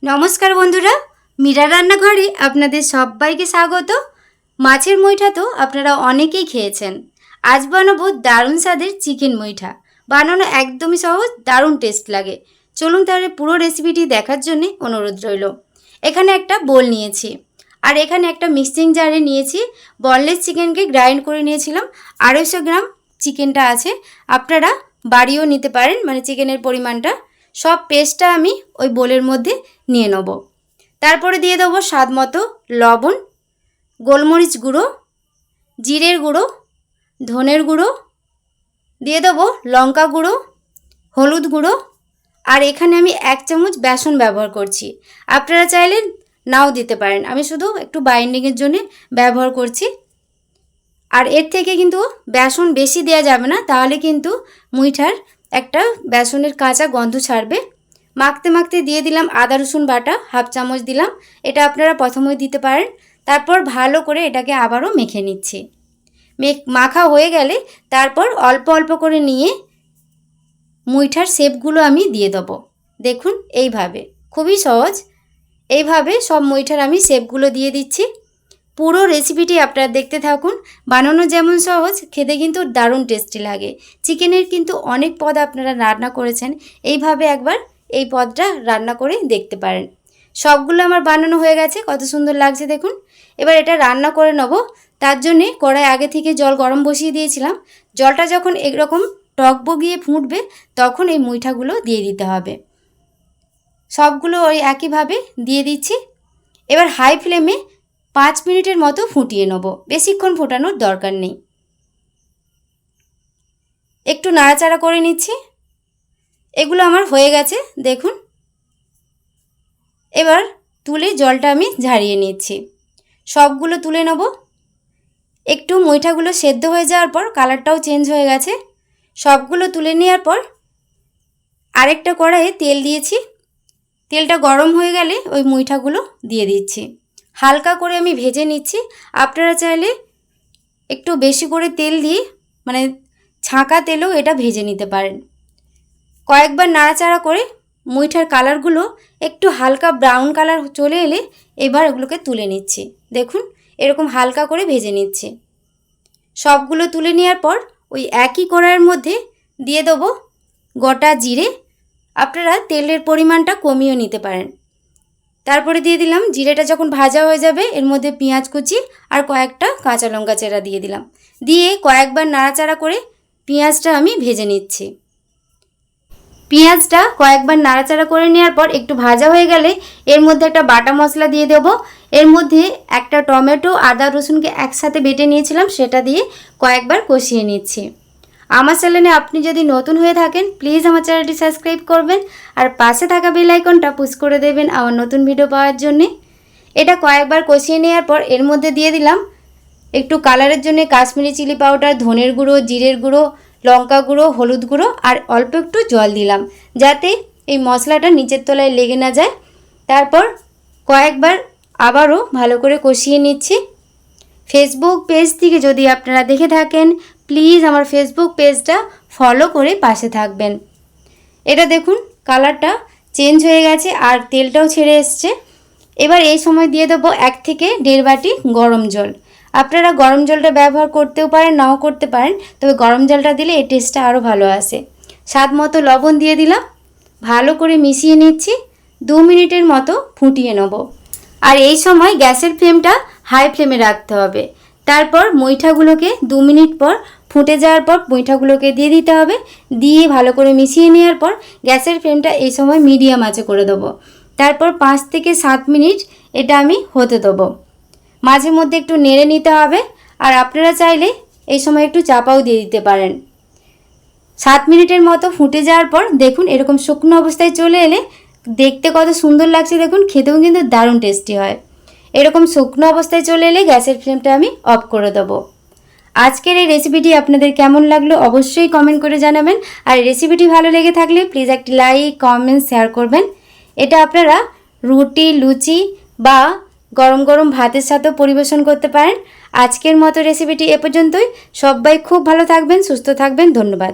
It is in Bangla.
নমস্কার বন্ধুরা, মীরা রান্নাঘরে আপনাদের সবাইকে স্বাগত। মাছের মুইঠা তো আপনারা অনেকেই খেয়েছেন। আজ বানাবো দারুণ স্বাদের চিকেন মুইঠা। বানানো একদমই সহজ, দারুণ টেস্ট লাগে। চলুন তাহলে পুরো রেসিপিটি দেখার জন্য অনুরোধ রইল। এখানে একটা বোল নিয়েছি, আর এখানে একটা মিক্সিং জারে নিয়েছি বনলেস চিকেনকে গ্রাইন্ড করে নিয়েছিলাম। 250 গ্রাম চিকেনটা আছে, আপনারা বাড়িয়েও নিতে পারেন, মানে চিকেনের পরিমাণটা। সব পেস্টটা আমি ওই বোলের মধ্যে নিয়ে নেব। তারপরে দিয়ে দেবো স্বাদ মতো লবণ, গোলমরিচ গুঁড়ো, জিরের গুঁড়ো, ধনের গুঁড়ো, দিয়ে দেবো লঙ্কা গুঁড়ো, হলুদ গুঁড়ো, আর এখানে আমি 1 চামচ বেসন ব্যবহার করছি। আপনারা চাইলে নাও দিতে পারেন, আমি শুধু একটু বাইন্ডিংয়ের জন্য ব্যবহার করছি। আর এর থেকে কিন্তু বেসন বেশি দেওয়া যাবে না, তাহলে কিন্তু মুইঠার একটা বেসনের কাঁচা গন্ধ ছাড়বে। মাখতে মাখতে দিয়ে দিলাম আদা রসুন বাটা 1/2 চামচ দিলাম, এটা আপনারা প্রথমেই দিতে পারেন। তারপর ভালো করে এটাকে আবারও মেখে নিচ্ছি। মাখা হয়ে গেলে তারপর অল্প অল্প করে নিয়ে মুইঠার শেপগুলো আমি দিয়ে দেবো। দেখুন এইভাবে, খুবই সহজ। এইভাবে সব মুইঠার আমি শেপগুলো দিয়ে দিচ্ছি। পুরো রেসিপিটি আপনারা দেখতে থাকুন। বানানো যেমন সহজ, খেতে কিন্তু দারুণ টেস্টি লাগে। চিকেনের কিন্তু অনেক পদ আপনারা রান্না করেছেন, এইভাবে একবার এই পদটা রান্না করে দেখতে পারেন। সবগুলো আমার বানানো হয়ে গেছে, কত সুন্দর লাগছে দেখুন। এবার এটা রান্না করে নেব। তার জন্যে কড়াই আগে থেকে জল গরম বসিয়ে দিয়েছিলাম। জলটা যখন এরকম টক বগিয়ে ফুটবে, তখন এই মুইঠাগুলো দিয়ে দিতে হবে। সবগুলো ওই একইভাবে দিয়ে দিচ্ছি। এবার হাই ফ্লেমে 5 মিনিটের মতো ফুটিয়ে নেব, বেশিক্ষণ ফোটানোর দরকার নেই। একটু নাড়াচাড়া করে নিচ্ছি। এগুলো আমার হয়ে গেছে দেখুন। এবার তুলে জলটা আমি ঝারিয়ে নিচ্ছি। সবগুলো তুলে নেব। একটু মুইঠাগুলো সেদ্ধ হয়ে যাওয়ার পর কালারটাও চেঞ্জ হয়ে গেছে। সবগুলো তুলে নেওয়ার পর আরেকটা কড়াইয়ে তেল দিয়েছি। তেলটা গরম হয়ে গেলে ওই মুইঠাগুলো দিয়ে দিচ্ছি। হালকা করে আমি ভেজে নিচ্ছি। আপনারা চাইলে একটু বেশি করে তেল দিয়ে, মানে ছাঁকা তেলেও এটা ভেজে নিতে পারেন। কয়েকবার নাড়াচাড়া করে মুইঠার কালারগুলো একটু হালকা ব্রাউন কালার চলে এলে এবার এগুলোকে তুলে নিচ্ছি। দেখুন এরকম হালকা করে ভেজে নিচ্ছি। সবগুলো তুলে নেওয়ার পর ওই একই কড়াইয়ের মধ্যে দিয়ে দেবো গোটা জিরে। আপনারা তেলের পরিমাণটা কমিয়ে নিতে পারেন। তারপরে দিয়ে দিলাম, জিরেটা যখন ভাজা হয়ে যাবে এর মধ্যে পেঁয়াজ কুচি আর কয়েকটা কাঁচা লঙ্কা চেরা দিয়ে দিলাম। দিয়ে কয়েকবার নাড়াচাড়া করে পেঁয়াজটা আমি ভেজে নিচ্ছি। পেঁয়াজটা কয়েকবার নাড়াচাড়া করে নেওয়ার পর একটু ভাজা হয়ে গেলে এর মধ্যে একটা বাটা মশলা দিয়ে দেবো। এর মধ্যে একটা টমেটো, আদা রসুনকে একসাথে বেটে নিয়েছিলাম, সেটা দিয়ে কয়েকবার কষিয়ে নিচ্ছি। আমার চ্যানেলে আপনি যদি নতুন হয়ে থাকেন, প্লিজ আমার চ্যানেলটি সাবস্ক্রাইব করবেন আর পাশে থাকা বেল আইকনটা পুশ করে দেবেন আমার নতুন ভিডিও পাওয়ার জন্যে। এটা কয়েকবার কষিয়ে নেওয়ার পর এর মধ্যে দিয়ে দিলাম একটু কালারের জন্য কাশ্মীরি চিলি পাউডার, ধনের গুঁড়ো, জিরের গুঁড়ো, লঙ্কা গুঁড়ো, হলুদ গুঁড়ো, আর অল্প একটু জল দিলাম, যাতে এই মশলাটা নিচের তলায় লেগে না যায়। তারপর কয়েকবার আবারও ভালো করে কষিয়ে নিচ্ছি। ফেসবুক পেজ থেকে যদি আপনারা দেখে থাকেন, প্লিজ আমার ফেসবুক পেজটা ফলো করে পাশে থাকবেন। এটা দেখুন কালারটা চেঞ্জ হয়ে গেছে আর তেলটাও ছেড়ে এসছে। এবার এই সময় দিয়ে দেবো 1 থেকে 1.5 বাটি গরম জল। আপনারা গরম জলটা ব্যবহার করতেও পারেন, নাও করতে পারেন, তবে গরম জলটা দিলে এই টেস্টটা আরও ভালো আসে। স্বাদ মতো লবণ দিয়ে দিলাম। ভালো করে মিশিয়ে নিচ্ছি। 2 মিনিটের মতো ফুটিয়ে নেব। আর এই সময় গ্যাসের ফ্লেমটা হাই ফ্লেমে রাখতে হবে। তারপর মুইঠাগুলোকে 2 মিনিট পর ফুটে যাওয়ার পর মুইঠাগুলোকে দিয়ে দিতে হবে। দিয়ে ভালো করে মিশিয়ে নেওয়ার পর গ্যাসের ফ্লেমটা এই সময় মিডিয়াম আঁচে করে দেবো। তারপর 5 থেকে 7 মিনিট এটা আমি হতে দেবো। মাঝে মধ্যে একটু নেড়ে নিতে হবে। আর আপনারা চাইলে এই সময় একটু চাপাও দিয়ে দিতে পারেন। 7 মিনিটের মতো ফুটে যাওয়ার পর দেখুন এরকম শুকনো অবস্থায় চলে এলে দেখতে কত সুন্দর লাগছে দেখুন, খেতেও কিন্তু দারুণ টেস্টি হয়। এরকম শুকনো অবস্থায় চলে এলে গ্যাসের ফ্লেমটা আমি অফ করে দেবো। আজকের এই রেসিপিটি আপনাদের কেমন লাগলো অবশ্যই কমেন্ট করে জানাবেন। আর রেসিপিটি ভালো লেগে থাকলে প্লিজ একটি লাইক, কমেন্ট, শেয়ার করবেন। এটা আপনারা রুটি, লুচি বা গরম গরম ভাতের সাথেও পরিবেশন করতে পারেন। আজকের মতো রেসিপিটি এ পর্যন্তই। সবাই খুব ভালো থাকবেন, সুস্থ থাকবেন। ধন্যবাদ।